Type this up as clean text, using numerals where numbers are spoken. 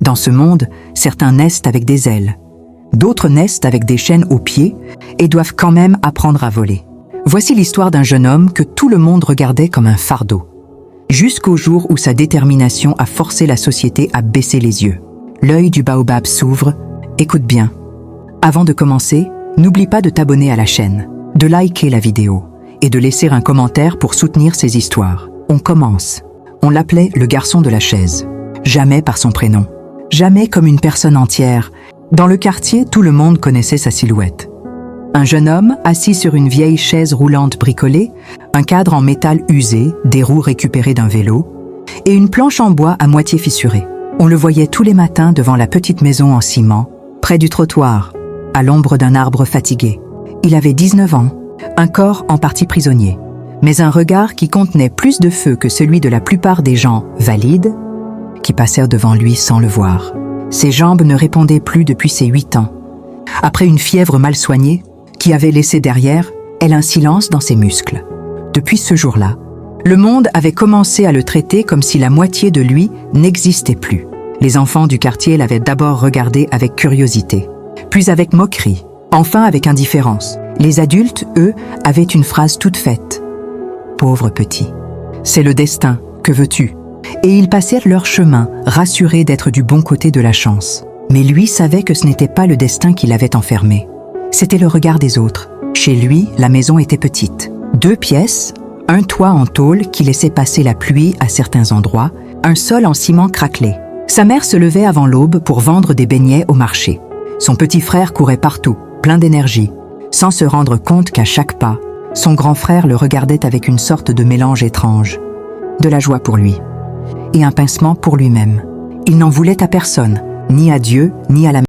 Dans ce monde, certains naissent avec des ailes. D'autres naissent avec des chaînes aux pieds et doivent quand même apprendre à voler. Voici l'histoire d'un jeune homme que tout le monde regardait comme un fardeau. Jusqu'au jour où sa détermination a forcé la société à baisser les yeux. L'œil du baobab s'ouvre. Écoute bien. Avant de commencer, n'oublie pas de t'abonner à la chaîne, de liker la vidéo et de laisser un commentaire pour soutenir ces histoires. On commence. On l'appelait le garçon de la chaise. Jamais par son prénom. Jamais comme une personne entière. Dans le quartier, tout le monde connaissait sa silhouette. Un jeune homme assis sur une vieille chaise roulante bricolée, un cadre en métal usé, des roues récupérées d'un vélo, et une planche en bois à moitié fissurée. On le voyait tous les matins devant la petite maison en ciment, près du trottoir, à l'ombre d'un arbre fatigué. Il avait 19 ans, un corps en partie prisonnier, mais un regard qui contenait plus de feu que celui de la plupart des gens valides qui passèrent devant lui sans le voir. Ses jambes ne répondaient plus depuis ses 8 ans. Après une fièvre mal soignée, qui avait laissé derrière elle un silence dans ses muscles. Depuis ce jour-là, le monde avait commencé à le traiter comme si la moitié de lui n'existait plus. Les enfants du quartier l'avaient d'abord regardé avec curiosité, puis avec moquerie, enfin avec indifférence. Les adultes, eux, avaient une phrase toute faite. « Pauvre petit, c'est le destin, que veux-tu » Et ils passèrent leur chemin, rassurés d'être du bon côté de la chance. Mais lui savait que ce n'était pas le destin qui l'avait enfermé. C'était le regard des autres. Chez lui, la maison était petite. 2 pièces, un toit en tôle qui laissait passer la pluie à certains endroits, un sol en ciment craquelé. Sa mère se levait avant l'aube pour vendre des beignets au marché. Son petit frère courait partout, plein d'énergie, sans se rendre compte qu'à chaque pas, son grand frère le regardait avec une sorte de mélange étrange. De la joie pour lui, et un pincement pour lui-même. Il n'en voulait à personne, ni à Dieu, ni à la